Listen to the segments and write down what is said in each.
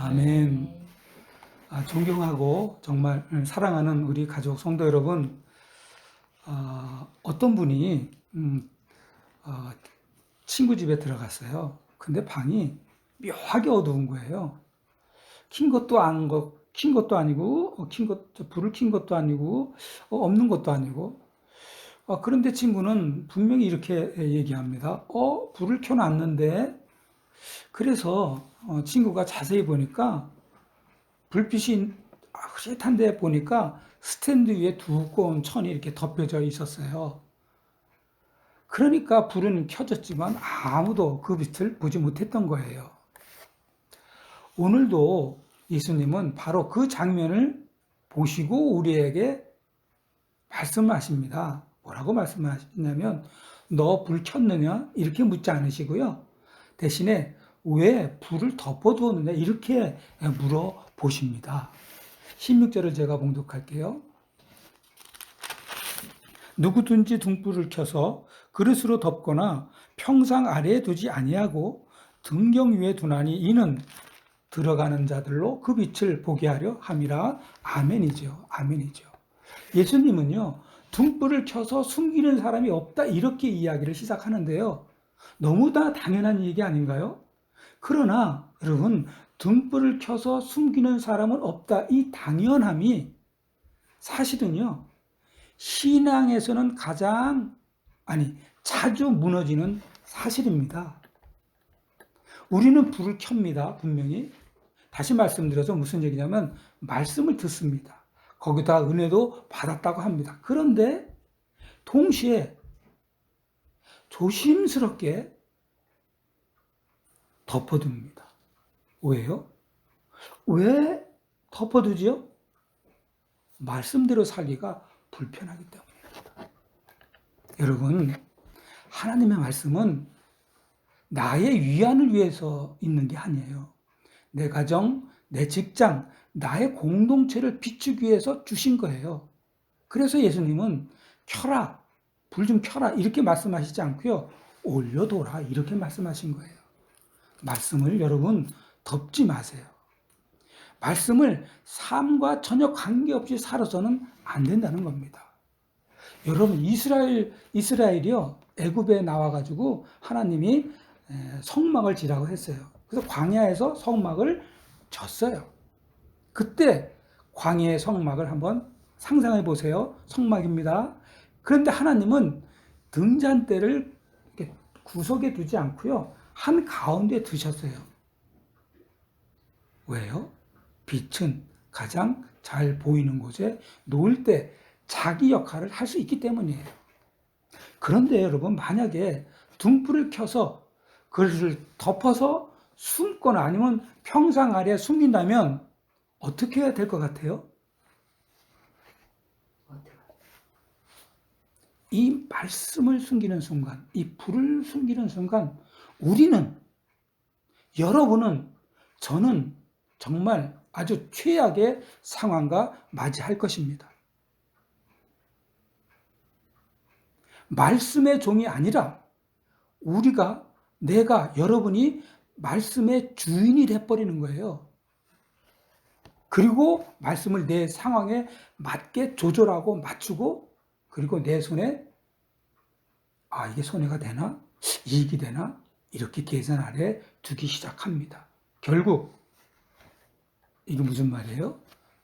아멘. 존경하고 정말 사랑하는 우리 가족 성도 여러분, 어떤 분이 어, 친구 집에 들어갔어요. 근데 방이 묘하게 어두운 거예요. 킨 것도 아니고, 불을 킨 것도 아니고, 없는 것도 아니고. 그런데 친구는 분명히 이렇게 얘기합니다. 불을 켜놨는데, 그래서 친구가 자세히 보니까 불빛이 흐릿한데 보니까 스탠드 위에 두꺼운 천이 이렇게 덮여져 있었어요. 그러니까 불은 켜졌지만 아무도 그 빛을 보지 못했던 거예요. 오늘도 예수님은 바로 그 장면을 보시고 우리에게 말씀하십니다. 뭐라고 말씀하시냐면 너 불 켰느냐? 이렇게 묻지 않으시고요. 대신에 왜 불을 덮어두었느냐? 이렇게 물어보십니다. 16절을 제가 봉독할게요. 누구든지 등불을 켜서 그릇으로 덮거나 평상 아래에 두지 아니하고 등경 위에 두나니 이는 들어가는 자들로 그 빛을 보게 하려 함이라. 아멘이죠. 아멘이죠. 예수님은요, 등불을 켜서 숨기는 사람이 없다 이렇게 이야기를 시작하는데요. 너무나 당연한 얘기 아닌가요? 그러나 여러분, 등불을 켜서 숨기는 사람은 없다 이 당연함이 사실은요, 신앙에서는 자주 무너지는 사실입니다. 우리는 불을 켭니다, 분명히. 다시 말씀드려서 무슨 얘기냐면, 말씀을 듣습니다. 거기다 은혜도 받았다고 합니다. 그런데, 동시에 조심스럽게 덮어둡니다. 왜요? 왜 덮어두지요? 말씀대로 살기가 불편하기 때문입니다. 여러분, 하나님의 말씀은 나의 위안을 위해서 있는 게 아니에요. 내 가정, 내 직장, 나의 공동체를 비추기 위해서 주신 거예요. 그래서 예수님은 켜라, 불 좀 켜라 이렇게 말씀하시지 않고요. 올려둬라 이렇게 말씀하신 거예요. 말씀을 여러분 덮지 마세요. 말씀을 삶과 전혀 관계없이 살아서는 안 된다는 겁니다. 여러분 이스라엘이요 애굽에 나와가지고 하나님이 성막을 지라고 했어요. 그래서 광야에서 성막을 졌어요. 그때 광야의 성막을 한번 상상해 보세요. 성막입니다. 그런데 하나님은 등잔대를 이렇게 구석에 두지 않고요 한 가운데 두셨어요. 왜요? 빛은 가장 잘 보이는 곳에 놓을 때 자기 역할을 할 수 있기 때문이에요. 그런데 여러분, 만약에 등불을 켜서 그릇을 덮어서 숨거나 아니면 평상 아래에 숨긴다면 어떻게 해야 될 것 같아요? 이 말씀을 숨기는 순간, 이 불을 숨기는 순간 우리는, 여러분은, 저는 정말 아주 최악의 상황과 맞이할 것입니다. 말씀의 종이 아니라 여러분이 말씀의 주인이 돼버리는 거예요. 그리고 말씀을 내 상황에 맞게 조절하고 맞추고, 그리고 내 손에 이게 손해가 되나? 이익이 되나? 이렇게 계산 아래 두기 시작합니다. 결국 이게 무슨 말이에요?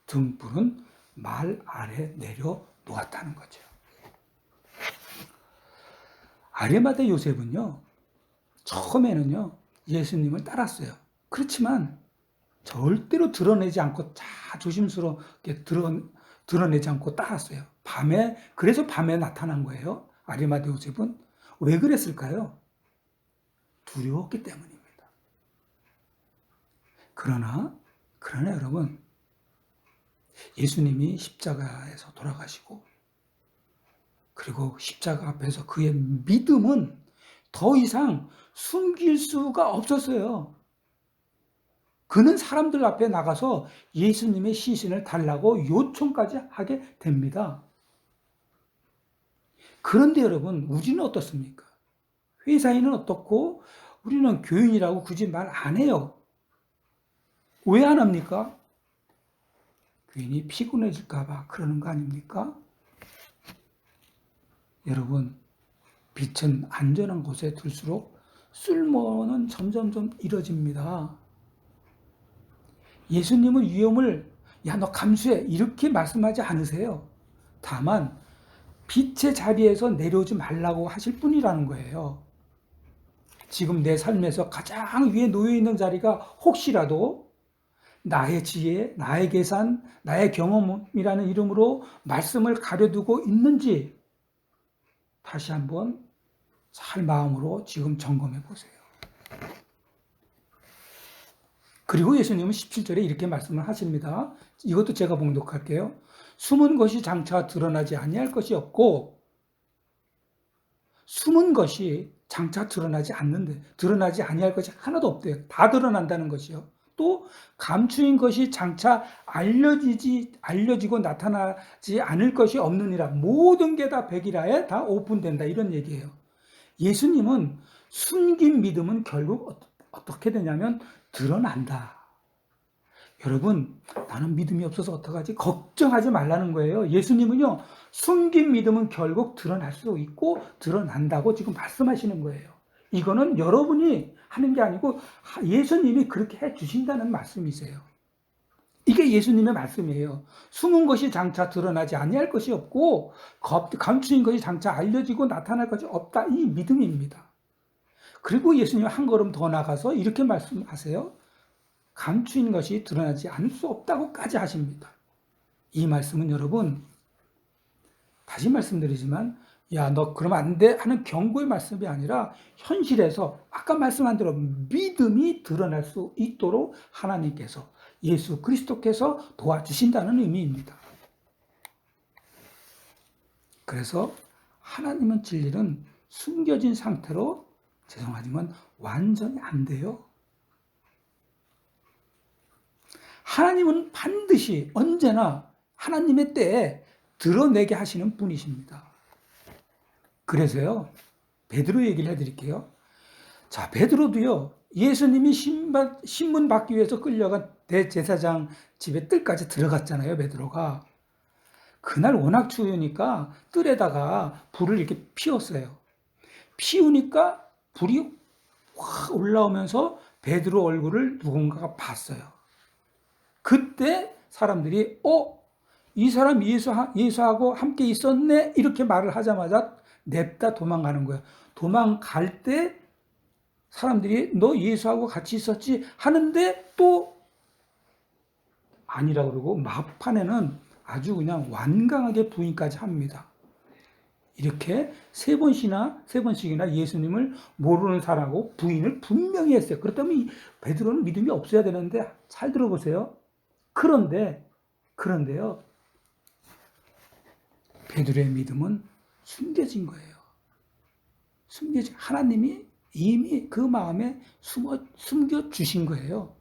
등불은 말 아래 내려 놓았다는 거죠. 아리마다 요셉은요, 처음에는요, 예수님을 따랐어요. 그렇지만 절대로 드러내지 않고 조심스럽게 드러내지 않고 따랐어요. 그래서 밤에 나타난 거예요. 아리마다 요셉은. 왜 그랬을까요? 두려웠기 때문입니다. 그러나 여러분, 예수님이 십자가에서 돌아가시고, 그리고 십자가 앞에서 그의 믿음은 더 이상 숨길 수가 없었어요. 그는 사람들 앞에 나가서 예수님의 시신을 달라고 요청까지 하게 됩니다. 그런데 여러분, 우리는 어떻습니까? 회사인은 어떻고 우리는 교인이라고 굳이 말 안 해요. 왜 안 합니까? 괜히 피곤해질까봐 그러는 거 아닙니까? 여러분, 빛은 안전한 곳에 둘수록 쓸모는 점점점 잃어집니다. 예수님은 위험을 야, 너 감수해 이렇게 말씀하지 않으세요. 다만 빛의 자리에서 내려오지 말라고 하실 뿐이라는 거예요. 지금 내 삶에서 가장 위에 놓여 있는 자리가 혹시라도 나의 지혜, 나의 계산, 나의 경험이라는 이름으로 말씀을 가려두고 있는지 다시 한번 잘 마음으로 지금 점검해 보세요. 그리고 예수님은 17절에 이렇게 말씀을 하십니다. 이것도 제가 봉독할게요. 숨은 것이 장차 드러나지 아니할 것이 없고, 숨은 것이 장차 드러나지 않는데, 드러나지 아니할 것이 하나도 없대요. 다 드러난다는 것이요. 또 감추인 것이 장차 알려지고 나타나지 않을 것이 없느니라. 모든 게 다 백일하에 다 오픈된다. 이런 얘기예요. 예수님은 숨긴 믿음은 결국 어떻게 되냐면 드러난다. 여러분, 나는 믿음이 없어서 어떡하지? 걱정하지 말라는 거예요. 예수님은요, 숨긴 믿음은 결국 드러날 수 있고 드러난다고 지금 말씀하시는 거예요. 이거는 여러분이 하는 게 아니고 예수님이 그렇게 해 주신다는 말씀이세요. 이게 예수님의 말씀이에요. 숨은 것이 장차 드러나지 아니할 것이 없고 감추인 것이 장차 알려지고 나타날 것이 없다. 이 믿음입니다. 그리고 예수님은 한 걸음 더 나가서 이렇게 말씀하세요. 감추인 것이 드러나지 않을 수 없다고까지 하십니다. 이 말씀은 여러분, 다시 말씀드리지만 야, 너 그러면 안 돼 하는 경고의 말씀이 아니라 현실에서 아까 말씀한 대로 믿음이 드러날 수 있도록 하나님께서 예수 그리스도께서 도와주신다는 의미입니다. 그래서 하나님은 진리는 숨겨진 상태로 죄송하지만 완전히 안 돼요. 하나님은 반드시 언제나 하나님의 때에 드러내게 하시는 분이십니다. 그래서요, 베드로 얘기를 해드릴게요. 자, 베드로도요, 예수님이 신문 받기 위해서 끌려간 대제사장 집에 뜰까지 들어갔잖아요, 베드로가. 그날 워낙 추우니까 뜰에다가 불을 이렇게 피웠어요. 피우니까 불이 확 올라오면서 베드로 얼굴을 누군가가 봤어요. 그때 사람들이 이 사람 예수하고 함께 있었네 이렇게 말을 하자마자 냅다 도망가는 거예요. 도망갈 때 사람들이 너 예수하고 같이 있었지 하는데 또 아니라고 그러고 막판에는 아주 그냥 완강하게 부인까지 합니다. 이렇게 세 번씩이나 예수님을 모르는 사람하고 부인을 분명히 했어요. 그렇다면 베드로는 믿음이 없어야 되는데 잘 들어보세요. 그런데요. 베드로의 믿음은 숨겨진 거예요. 하나님이 이미 그 마음에 숨겨 주신 거예요.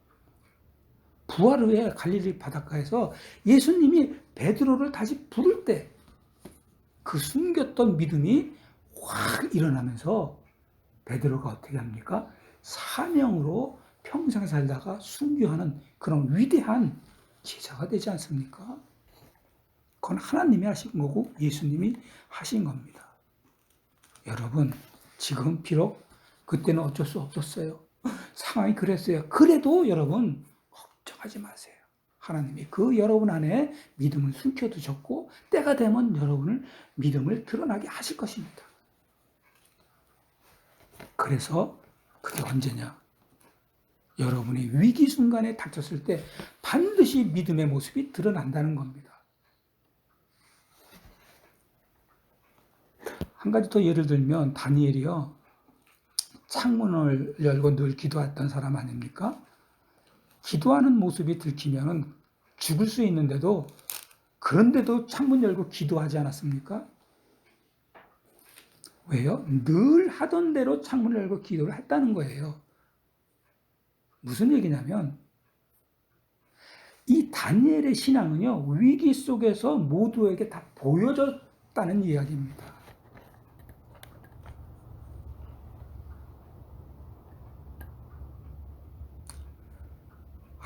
부활 후에 갈릴리 바닷가에서 예수님이 베드로를 다시 부를 때 그 숨겼던 믿음이 확 일어나면서 베드로가 어떻게 합니까? 사명으로 평생 살다가 순교하는 그런 위대한 제자가 되지 않습니까? 그건 하나님이 하신 거고 예수님이 하신 겁니다. 여러분, 지금 비록 그때는 어쩔 수 없었어요. 상황이 그랬어요. 그래도 여러분 걱정하지 마세요. 하나님이 그 여러분 안에 믿음을 숨겨두셨고 때가 되면 여러분을 믿음을 드러나게 하실 것입니다. 그래서 그게 언제냐? 여러분이 위기 순간에 닥쳤을 때 반드시 믿음의 모습이 드러난다는 겁니다. 한 가지 더 예를 들면 다니엘이요. 창문을 열고 늘 기도했던 사람 아닙니까? 기도하는 모습이 들키면 죽을 수 있는데도 그런데도 창문 열고 기도하지 않았습니까? 왜요? 늘 하던 대로 창문을 열고 기도를 했다는 거예요. 무슨 얘기냐면 이 다니엘의 신앙은요, 위기 속에서 모두에게 다 보여졌다는 이야기입니다.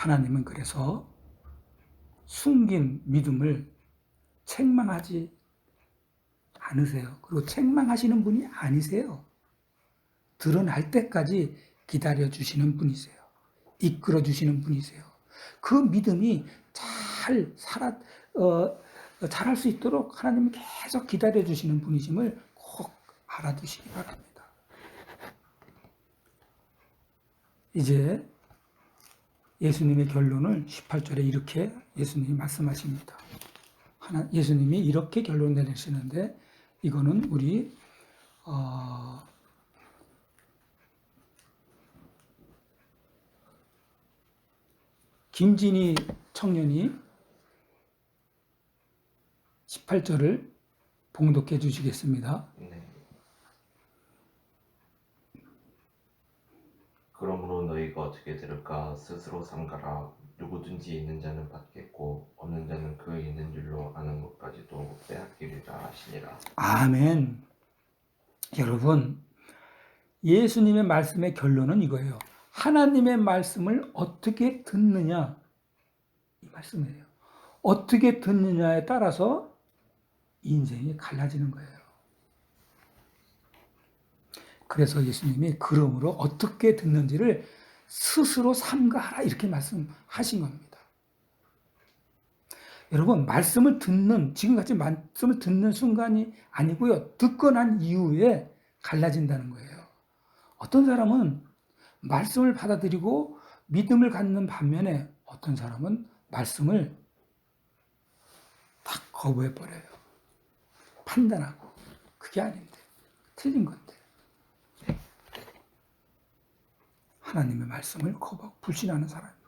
하나님은 그래서 숨긴 믿음을 책망하지 않으세요. 그리고 책망하시는 분이 아니세요. 드러날 때까지 기다려주시는 분이세요. 이끌어주시는 분이세요. 그 믿음이 잘할 수 있도록 하나님은 계속 기다려주시는 분이심을 꼭 알아두시기 바랍니다. 이제 예수님의 결론을 18절에 이렇게 예수님이 말씀하십니다. 예수님이 이렇게 결론 내리시는데 이거는 우리 김진희 청년이 18절을 봉독해 주시겠습니다. 네. 그러므로 너희가 어떻게 들을까? 스스로 삼가라. 누구든지 있는 자는 받겠고 없는 자는 그 있는 줄로 아는 것까지도 빼앗기리라 하시니라. 아멘. 여러분, 예수님의 말씀의 결론은 이거예요. 하나님의 말씀을 어떻게 듣느냐, 이 말씀이에요. 어떻게 듣느냐에 따라서 인생이 갈라지는 거예요. 그래서 예수님이 그러므로 어떻게 듣는지를 스스로 삼가하라 이렇게 말씀하신 겁니다. 여러분, 말씀을 듣는, 지금같이 말씀을 듣는 순간이 아니고요. 듣고 난 이후에 갈라진다는 거예요. 어떤 사람은 말씀을 받아들이고 믿음을 갖는 반면에 어떤 사람은 말씀을 딱 거부해버려요. 판단하고. 그게 아닌데. 틀린 건데. 하나님의 말씀을 거부하고 불신하는 사람입니다.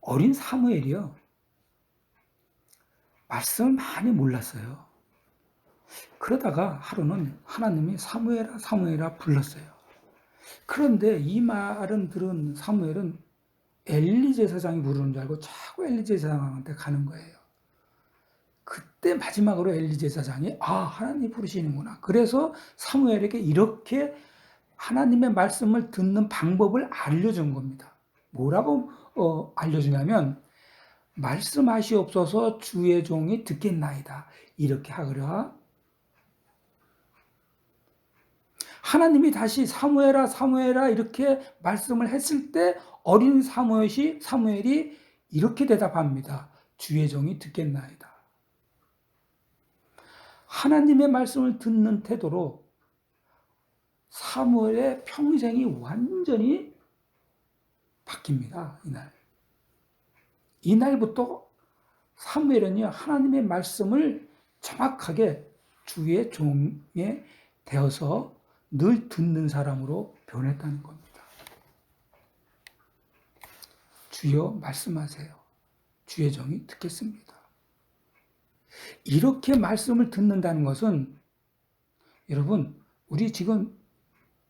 어린 사무엘이요. 말씀을 많이 몰랐어요. 그러다가 하루는 하나님이 사무엘아 사무엘아 불렀어요. 그런데 이 말은 들은 사무엘은 엘리 제사장이 부르는 줄 알고 자꾸 엘리 제사장한테 가는 거예요. 그때 마지막으로 엘리 제사장이 하나님 부르시는구나. 그래서 사무엘에게 이렇게 하나님의 말씀을 듣는 방법을 알려준 겁니다. 뭐라고 알려주냐면 말씀하시옵소서 주의 종이 듣겠나이다. 이렇게 하거라. 하나님이 다시 사무엘아 사무엘아 이렇게 말씀을 했을 때 어린 사무엘이 이렇게 대답합니다. 주의 종이 듣겠나이다. 하나님의 말씀을 듣는 태도로 사무엘의 평생이 완전히 바뀝니다. 이날부터 사무엘은요 하나님의 말씀을 정확하게 주의 종에 되어서 늘 듣는 사람으로 변했다는 겁니다. 주여 말씀하세요. 주의 종이 듣겠습니다. 이렇게 말씀을 듣는다는 것은 여러분 우리 지금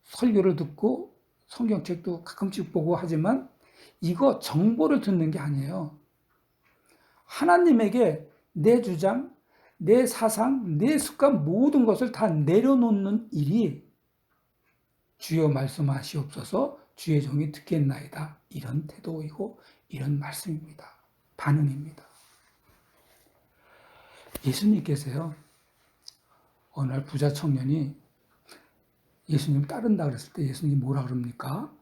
설교를 듣고 성경책도 가끔씩 보고 하지만 이거 정보를 듣는 게 아니에요. 하나님에게 내 주장, 내 사상, 내 습관 모든 것을 다 내려놓는 일이 주여 말씀하시옵소서 주의 종이 듣겠나이다. 이런 태도이고 이런 말씀입니다. 반응입니다. 예수님께서요. 어느 날 부자 청년이 예수님을 따른다 그랬을 때 예수님이 뭐라 그럽니까?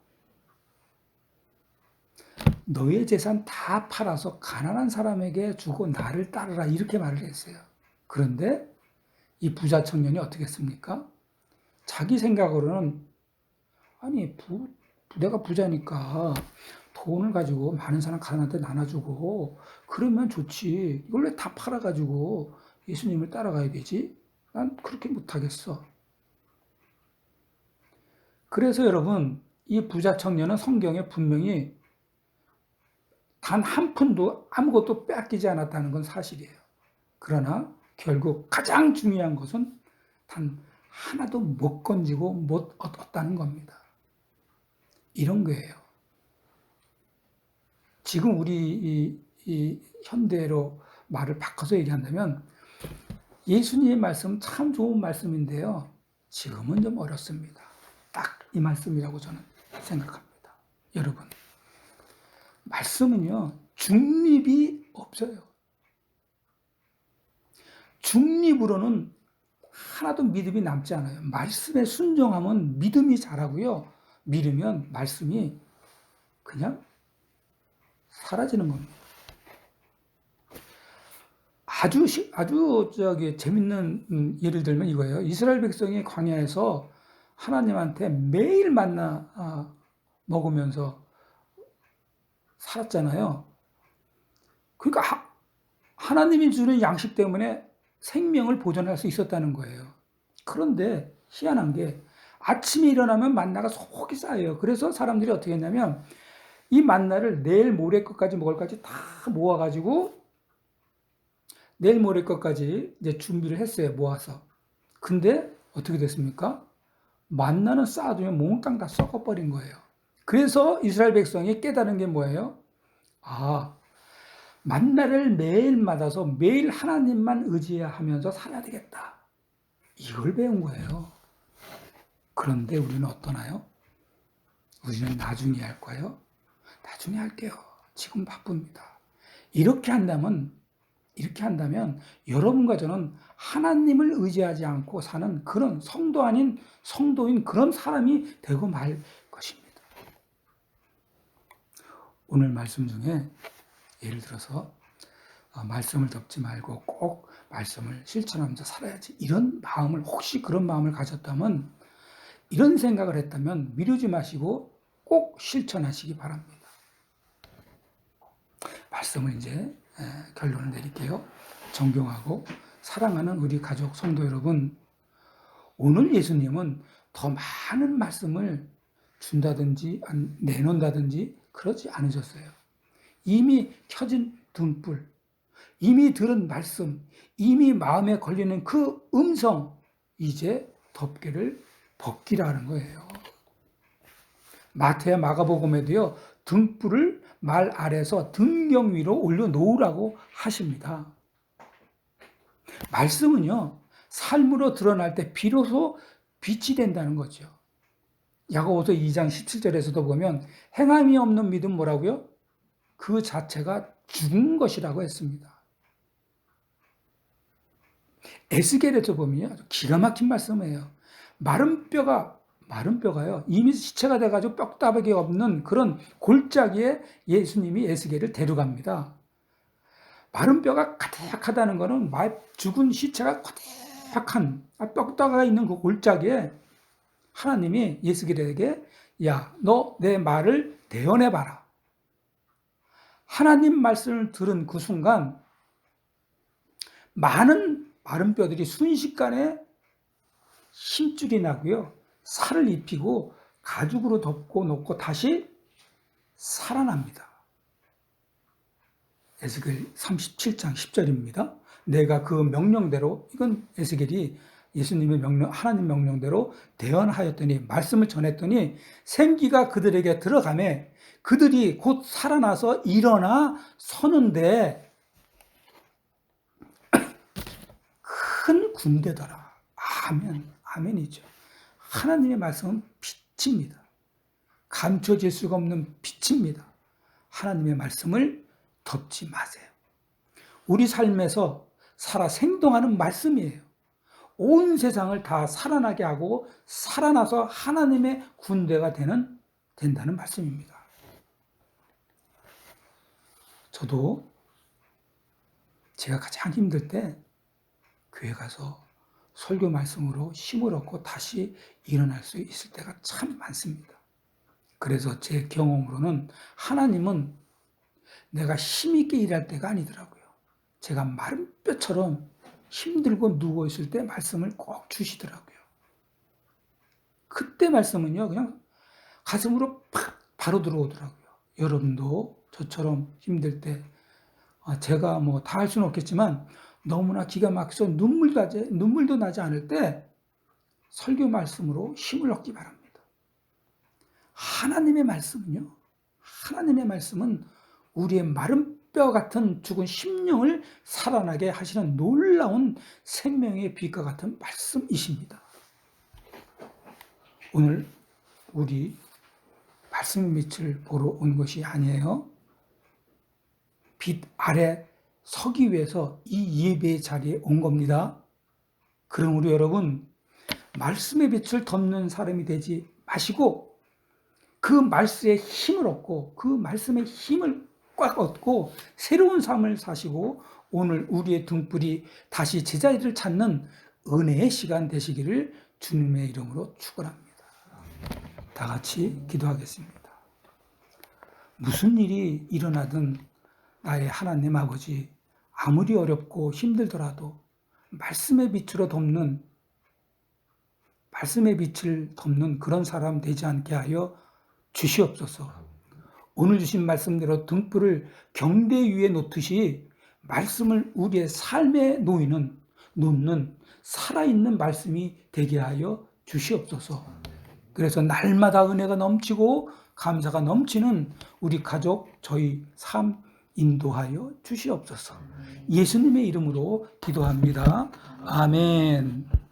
너의 재산 다 팔아서 가난한 사람에게 주고 나를 따르라 이렇게 말을 했어요. 그런데 이 부자 청년이 어떻게 했습니까? 자기 생각으로는 아니 내가 부자니까 돈을 가지고 많은 사람 가난한테 나눠주고 그러면 좋지. 이걸 왜 다 팔아가지고 예수님을 따라가야 되지? 난 그렇게 못하겠어. 그래서 여러분 이 부자 청년은 성경에 분명히 단 한 푼도 아무것도 빼앗기지 않았다는 건 사실이에요. 그러나 결국 가장 중요한 것은 단 하나도 못 건지고 못 얻었다는 겁니다. 이런 거예요. 지금 우리 이 현대로 말을 바꿔서 얘기한다면 예수님의 말씀 참 좋은 말씀인데요. 지금은 좀 어렵습니다. 딱 이 말씀이라고 저는 생각합니다. 여러분, 말씀은요, 중립이 없어요. 중립으로는 하나도 믿음이 남지 않아요. 말씀에 순종하면 믿음이 자라고요. 믿으면 말씀이 그냥 사라지는 겁니다. 아주 재밌는 예를 들면 이거예요. 이스라엘 백성이 광야에서 하나님한테 매일 만나 먹으면서 살았잖아요. 그러니까 하나님이 주는 양식 때문에 생명을 보존할 수 있었다는 거예요. 그런데 희한한 게 아침에 일어나면 만나가 속이 쌓여요. 그래서 사람들이 어떻게 했냐면 이 만나를 내일 모레 것까지 먹을 것까지 다 모아가지고 내일 모레 것까지 이제 준비를 했어요. 모아서. 근데 어떻게 됐습니까? 만나는 쌓아두면 몽땅 다 썩어버린 거예요. 그래서 이스라엘 백성이 깨달은 게 뭐예요? 아, 만나를 매일 받아서 매일 하나님만 의지하면서 살아야 되겠다. 이걸 배운 거예요. 그런데 우리는 어떠나요? 우리는 나중에 할까요? 나중에 할게요. 지금 바쁩니다. 이렇게 한다면 여러분과 저는 하나님을 의지하지 않고 사는 그런 성도 아닌 성도인 그런 사람이 되고 말 것입니다. 오늘 말씀 중에 예를 들어서 말씀을 덮지 말고 꼭 말씀을 실천하면서 살아야지, 이런 마음을, 혹시 그런 마음을 가졌다면, 이런 생각을 했다면 미루지 마시고 꼭 실천하시기 바랍니다. 말씀을 이제 결론을 내릴게요. 존경하고 사랑하는 우리 가족 성도 여러분, 오늘 예수님은 더 많은 말씀을 준다든지 내놓는다든지 그러지 않으셨어요. 이미 켜진 등불, 이미 들은 말씀, 이미 마음에 걸리는 그 음성, 이제 덮개를 벗기라는 거예요. 마태와 마가복음에도요, 등불을 말 아래서 등경 위로 올려놓으라고 하십니다. 말씀은요, 삶으로 드러날 때 비로소 빛이 된다는 거죠. 야고보서 2장 17절에서도 보면 행함이 없는 믿음 뭐라고요? 그 자체가 죽은 것이라고 했습니다. 에스겔에서 보면요, 아주 기가 막힌 말씀이에요. 마른 뼈가요, 이미 시체가 돼가지고 뼈다박이 없는 그런 골짜기에 예수님이 에스겔을 데려갑니다. 마른 뼈가 가득하다는 것은 죽은 시체가 가득한 뼈다가 있는 그 골짜기에 하나님이 예스겔에게, 야, 너 내 말을 대언해봐라. 하나님 말씀을 들은 그 순간 많은 마른 뼈들이 순식간에 힘줄이 나고요, 살을 입히고 가죽으로 덮고 놓고 다시 살아납니다. 에스겔 37장 10절입니다. 내가 그 명령대로, 이건 에스겔이 예수님의 하나님 명령대로 대언하였더니, 말씀을 전했더니 생기가 그들에게 들어가매 그들이 곧 살아나서 일어나 서는데 큰 군대더라. 아멘, 아멘이죠. 하나님의 말씀은 빛입니다. 감춰질 수가 없는 빛입니다. 하나님의 말씀을 덮지 마세요. 우리 삶에서 살아 생동하는 말씀이에요. 온 세상을 다 살아나게 하고 살아나서 하나님의 군대가 된다는 말씀입니다. 저도 제가 가장 힘들 때 교회 가서 설교 말씀으로 힘을 얻고 다시 일어날 수 있을 때가 참 많습니다. 그래서 제 경험으로는 하나님은 내가 힘있게 일할 때가 아니더라고요. 제가 마른 뼈처럼 힘들고 누워있을 때 말씀을 꼭 주시더라고요. 그때 말씀은요, 그냥 가슴으로 팍 바로 들어오더라고요. 여러분도 저처럼 힘들 때, 제가 뭐 다 할 수는 없겠지만 너무나 기가 막혀서 눈물도 나지 않을 때 설교 말씀으로 힘을 얻기 바랍니다. 하나님의 말씀은 우리의 마른 뼈 같은 죽은 심령을 살아나게 하시는 놀라운 생명의 빛과 같은 말씀이십니다. 오늘 우리 말씀의 빛을 보러 온 것이 아니에요. 빛 아래 서기 위해서 이 예배의 자리에 온 겁니다. 그럼 우리 여러분, 말씀의 빛을 덮는 사람이 되지 마시고 그 말씀의 힘을 얻고 그 말씀의 힘을 꽉 얻고 새로운 삶을 사시고 오늘 우리의 등불이 다시 제자리를 찾는 은혜의 시간 되시기를 주님의 이름으로 축원합니다. 다 같이 기도하겠습니다. 무슨 일이 일어나든 나의 하나님 아버지, 아무리 어렵고 힘들더라도 말씀의 빛을 덮는 그런 사람 되지 않게 하여 주시옵소서. 오늘 주신 말씀대로 등불을 경대 위에 놓듯이 말씀을 우리의 삶에 놓는 살아있는 말씀이 되게 하여 주시옵소서. 그래서 날마다 은혜가 넘치고 감사가 넘치는 우리 가족, 저희 삶 인도하여 주시옵소서. 예수님의 이름으로 기도합니다. 아멘.